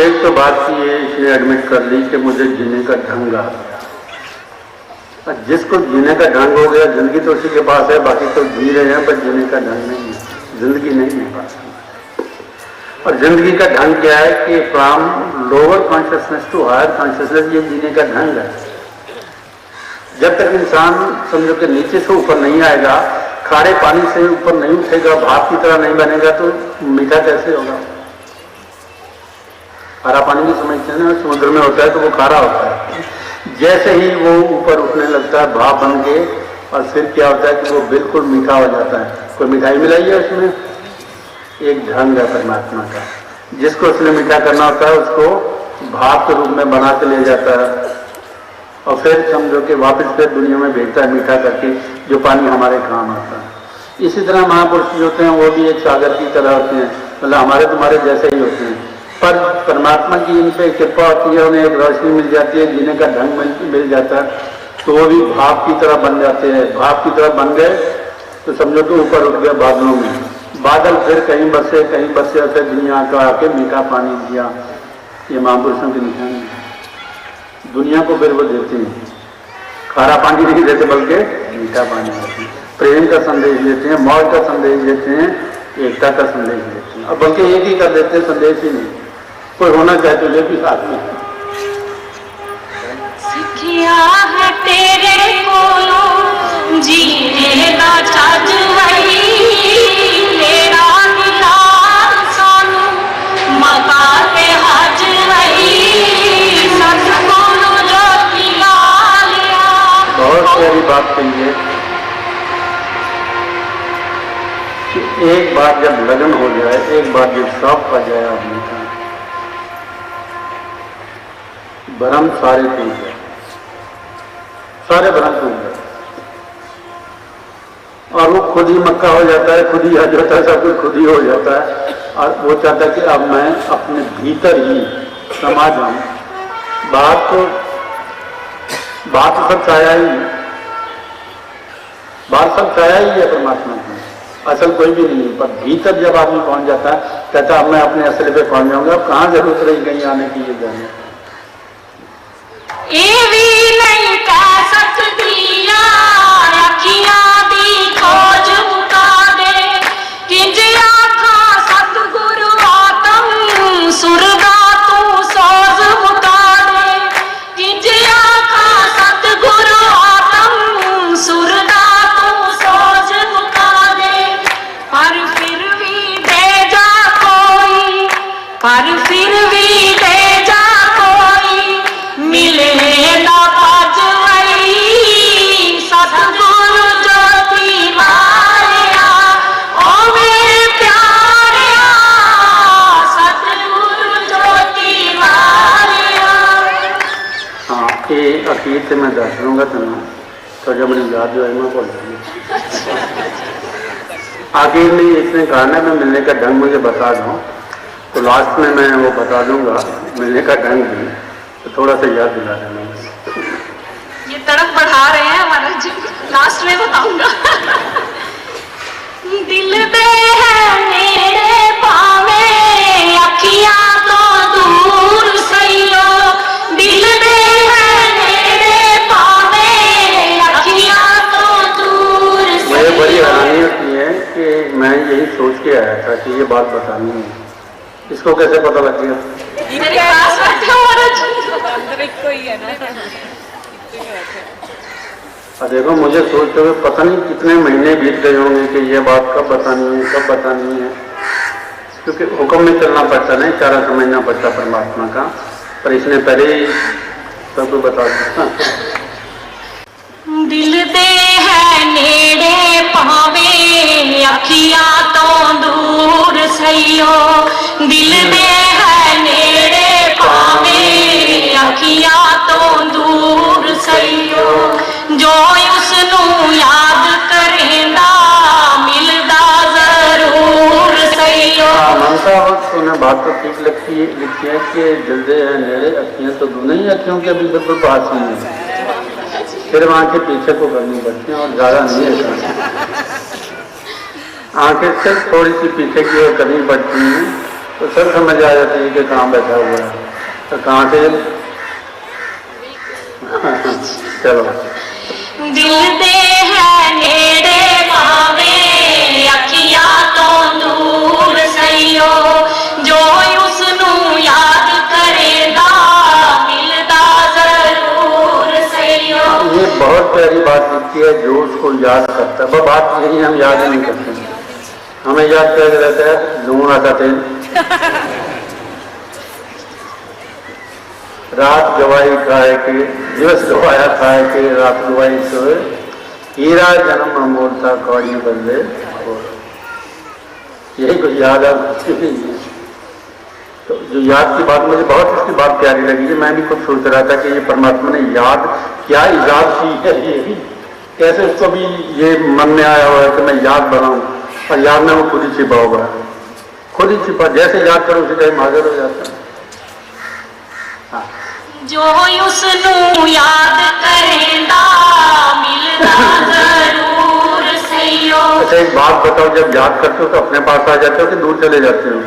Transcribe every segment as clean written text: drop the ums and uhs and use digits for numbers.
एक तो बात की है, इसने एडमिट कर ली कि मुझे जीने का ढंग आ गया। और जिसको जीने का ढंग हो गया, जिंदगी तो उसी के पास है, बाकी तो जी रहे हैं पर जीने का ढंग नहीं है, जिंदगी नहीं है पास। और जिंदगी का ढंग क्या है कि from lower consciousness to higher consciousness, ये जीने का ढंग है। जब तक इंसान समझो कि नीचे से ऊपर नहीं आएगा, खारे पानी से ऊपर नहीं उठेगा, भाप की तरह नहीं बनेगा, तो मीठा कैसे होगा? खारा पानी भी समझते हैं ना, समुद्र में होता है तो वो खारा होता है। जैसे ही वो ऊपर उठने लगता है भाप बन के, और फिर क्या होता है कि वो बिल्कुल मीठा हो जाता है। कोई मिठाई मिलाई है उसमें? एक ढंग है परमात्मा का, जिसको उसने मीठा करना होता है उसको भाप के रूप में बना के ले जाता है, और फिर समझो कि वापस फिर दुनिया में भेजता है मीठा करके, जो पानी हमारे काम आता है। इसी तरह महापुरुष जो होते हैं वो भी एक सागर की तरह होते हैं, मतलब हमारे तुम्हारे जैसे ही होते हैं, पर परमात्मा की इन पे कृपा होती है, उन्हें एक रोशनी मिल जाती है, जीने का ढंग मिल जाता है, तो वो भी भाप की तरह बन जाते हैं। भाप की तरह बन गए तो समझो तो ऊपर उठ गए बादलों में, बादल फिर कहीं बसे फिर दुनिया का आके मीठा पानी दिया। ये महापुरुषों की निशानी है। दुनिया को फिर वो देते हैं, खारा पानी नहीं देते बल्कि मीठा पानी देते हैं, प्रेम का संदेश देते हैं, मौज का संदेश देते हैं, एकता का संदेश देते हैं, और बल्कि एक ही कर देते हैं, संदेश ही नहीं। कोई होना चाहे तो ये भी साथ में सिखिया है तेरे कोलों जीने दा छज वही मेरा दिलार सानू मका ते हज वही सतगुरु ज्योति लालिया। बहुत प्यारी बात कही है कि एक बार जब लगन हो जाए, एक बार जब शौक पड़ जाए आदमी का, भ्रम सारे टूट गए, सारे भ्रम टूट गए, और वो खुद ही मक्का हो जाता है, खुद ही हज होता है, सब कुछ खुद ही हो जाता है। और वो चाहता है कि अब मैं अपने भीतर ही समा जाऊं। बात तो सब छाया ही है, बात सब छाया ही है परमात्मा की, असल कोई भी नहीं है। पर भीतर जब आदमी पहुंच जाता है, कहता अब मैं अपने असले पे पहुंच जाऊंगा, अब कहाँ जरूरत रही कहीं आने की, ये जाने ये भी नहीं कह सकती अखियां दी खोज मुका दे, किंज आखा सतगुरु आत्म सुरगा तू सोज मुका दे, किंज आखा सतगुरु आत्म सुरगा तू सोज मुका दे। पर फिर भी दे जा कोई, पर फिर भी दे जा कोई मिले ना पज वही सतगुरु ज्योति मारिया। ओ मेरे प्यारिया सतगुरु ज्योति मारिया। हाँ, ये अखीर से मैं दस दूंगा तुम्हें, तो जब मेरी याद जो है मैं बोल दूंगी। आखिर में इसने कहा ना मैं मिलने का ढंग मुझे बता दूं, तो लास्ट में मैं वो बता दूंगा मिलने का ढंग भी, तो थोड़ा सा याद दिला देना। ये तड़प बढ़ा रहे हैं हमारा जी, लास्ट में बताऊंगा। दिल दे है मेरे पावे अखियां तो दूर सैयो, दिल दे है मेरे पावे अखियां तो दूर सैयो। मुझे बड़ी हैरानी होती है कि मैं यही सोच के आया था कि ये बात बतानी है, इसको कैसे पता लग गया? मेरे पास बैठा हमारा जी कोई है ना। और देखो मुझे सोचते हुए पता नहीं कितने महीने बीत गए होंगे कि ये बात कब बतानी है, कब बतानी है, क्योंकि हुक्म में चलना पड़ता नहीं, सारा समझना पड़ता परमात्मा का, पर इसने पहले ही सबको बता दिया। दिल दे है नेड़े पावे अखियां तो दूर सैयो, दिल दे है नेड़े पावे अखियां तो दूर सैयो, जो उसनू याद करेंदा मिलदा जरूर सैयो। ममता वक्त उन्हें बात तो ठीक लिखी है कि दिल दे है नेड़े अखियां तो दूर, नहीं अखियों के अभी बिल्कुल पास ही है, फिर आंखें पीछे को करनी पड़ती हैं और ज्यादा नहीं है, आंखें सिर्फ थोड़ी सी पीछे की ओर करनी पड़ती हैं, तो सब समझ आ जाती है कि कहाँ बैठा हुआ है, तो कहाँ से चलो दिल दे है नेड़े भावे अखियां तो दूर सईयो जो उसनू याद करेगा मिलदा जरूर सईयो। ये बहुत प्यारी बात लिखी है, जो उसको याद करता है। वह बात यही हम याद नहीं करते, हमें याद क्या रहता है लूना का तेल। रात गवाई खाए के दिवस गवाया खाए के रात गवाई सोए हीरा जन्म अमोल था कौड़ी बंदे। यही कुछ याद है। तो जो याद की बात मुझे बहुत इसकी बात प्यारी लगी है। मैं भी खुद सोच रहा था कि ये परमात्मा ने याद क्या ईजाद की है, ये भी कैसे उसको भी ये मन में आया हुआ है कि मैं याद बनाऊं, और याद में वो खुद ही छिपा हुआ है, खुद ही छिपा, जैसे याद करो उसी टाइम हाजिर हो जाता है। हाँ। जो उसनू याद करेंदा मिलदा जरूर सईयो। अच्छा एक बात बताओ, जब याद करते हो तो अपने पास आ जाते हो कि दूर चले जाते हो?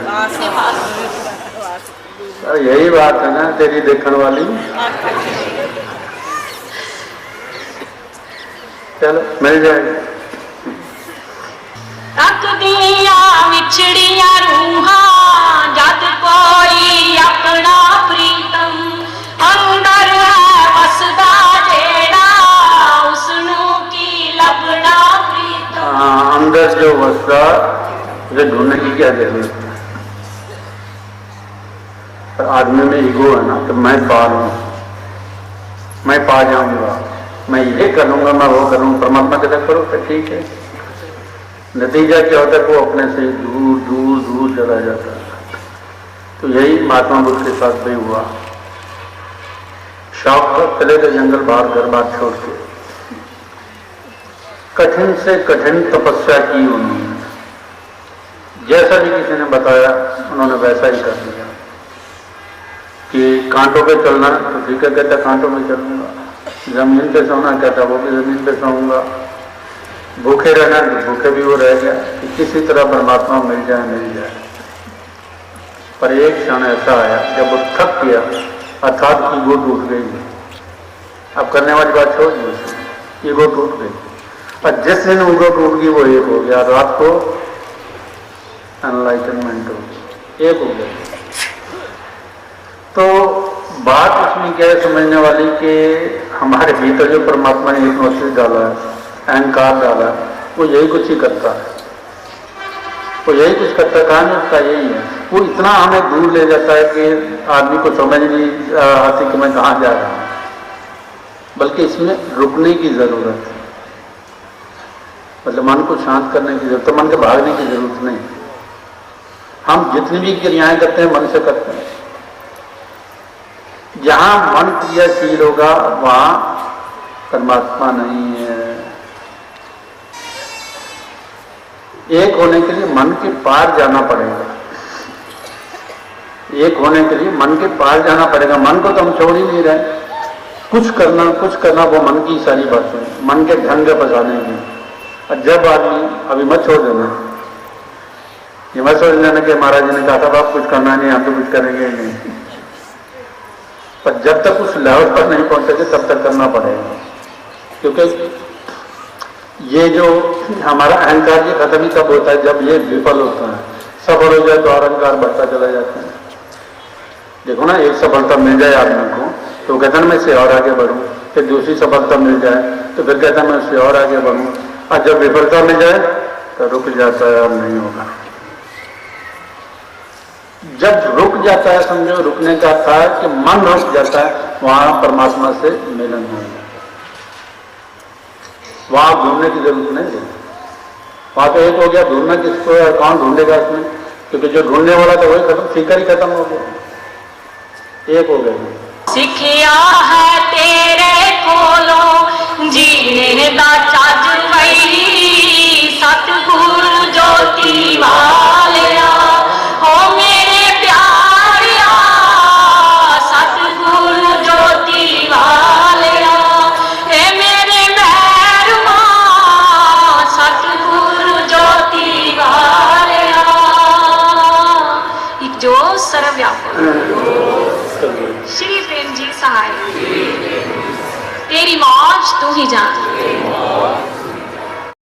अरे यही बात है ना तेरी देखने वाली। चलो मिल जाएगी। तकदियां विछड़ियां रूहां जद कोई अपना प्रीतम अंदर है वसदा जेड़ा उसनू की लभना प्रीतम। अंदर जो वसदा उसे ढूंढने की क्या जरूरत है? पर आदमी में ईगो है ना, तो मैं पा लूं, मैं पा जाऊंगा, मैं ये करूंगा, मैं वो करूंगा। परमात्मा कहता करो तो ठीक है। नतीजा क्या होता है? वो अपने से दूर दूर दूर चला जाता है। तो यही महात्मा बुद्ध के साथ भी हुआ। शौक पर चले गए जंगल बाहर, घर बार छोड़ के। कठिन से कठिन तपस्या की उन्होंने, जैसा भी किसी ने बताया उन्होंने वैसा ही कर दिया। कि कांटों पे चलना तो ठीक है, कहता कांटों में चलूंगा। जमीन पे सोना कहता वो भी जमीन पे सोऊंगा। भूखे रहना तो भूखे भी वो रह गया कि किसी तरह परमात्मा मिल जाए मिल जाए। पर एक क्षण ऐसा आया जब वो थक गया, अर्थात ईगो टूट गई। अब करने वाली बात छोड़ दी, ईगो टूट गई। और जिस दिन ईगो टूट गई वो एक हो गया, रात को एनलाइटनमेंट हो गई, एक हो गया। तो बात उसमें क्या है समझने वाली कि हमारे भीतर जो परमात्मा ने एक नोटिस डाला है, अहंकार डाला है, वो यही कुछ ही करता है। वो यही कुछ करता है, कहानी उसका यही है। वो इतना हमें दूर ले जाता है कि आदमी को समझ नहीं आती कि मैं कहाँ जा रहा हूँ। बल्कि इसमें रुकने की जरूरत है, मतलब मन को शांत करने की जरूरत है, मन के भागने की जरूरत नहीं। हम जितनी भी क्रियाएं करते हैं मन से करते हैं। जहां मन क्रियाशील होगा वहां परमात्मा नहीं है। एक होने के लिए मन के पार जाना पड़ेगा। एक होने के लिए मन के पार जाना पड़ेगा। मन को तो हम छोड़ ही नहीं रहे। कुछ करना वो मन की सारी बातें, मन के ढंग फंसाने की। और जब आदमी, अभी मत छोड़ देना, ये मत सोच लेना कि महाराज जी ने कहा था आप कुछ करना नहीं, हम तो कुछ करेंगे नहीं। पर जब तक उस लेवल पर नहीं पहुंचेंगे तब तक करना पड़ेगा। क्योंकि ये जो हमारा अहंकार ये खत्म ही तब होता है जब ये विफल होता है। सफल हो जाए तो अहंकार बढ़ता चला जाता है। देखो ना, एक सफलता मिल जाए आदमी को तो कहता है मैं इससे और आगे बढ़ूं, फिर दूसरी सफलता मिल जाए तो फिर कहता है मैं इससे और आगे बढ़ूं, और जब विफलता मिल जाए तो रुक जाता है, अब नहीं होगा। जब रुक जाता है, समझो रुकने का अर्थ है कि मन रुक जाता है, वहां परमात्मा से मिलन हो जाता है। वहां ढूंढने की जरूरत नहीं है। वहां तो एक हो गया, ढूंढना किसको है, कौन ढूंढेगा इसमें? क्योंकि जो ढूंढने वाला था वही खत्म, सीकर ही खत्म हो गया, एक हो गया। सिखिया है तेरे कोलों जीने दा चज वही सतगुरु ज्योति वालिया हो मेरे प्यारिया सतगुरु ज्योति वालिया ए मेरे मेहरमा सतगुरु ज्योति वालिया। एक तेरी मौज तू ही जान।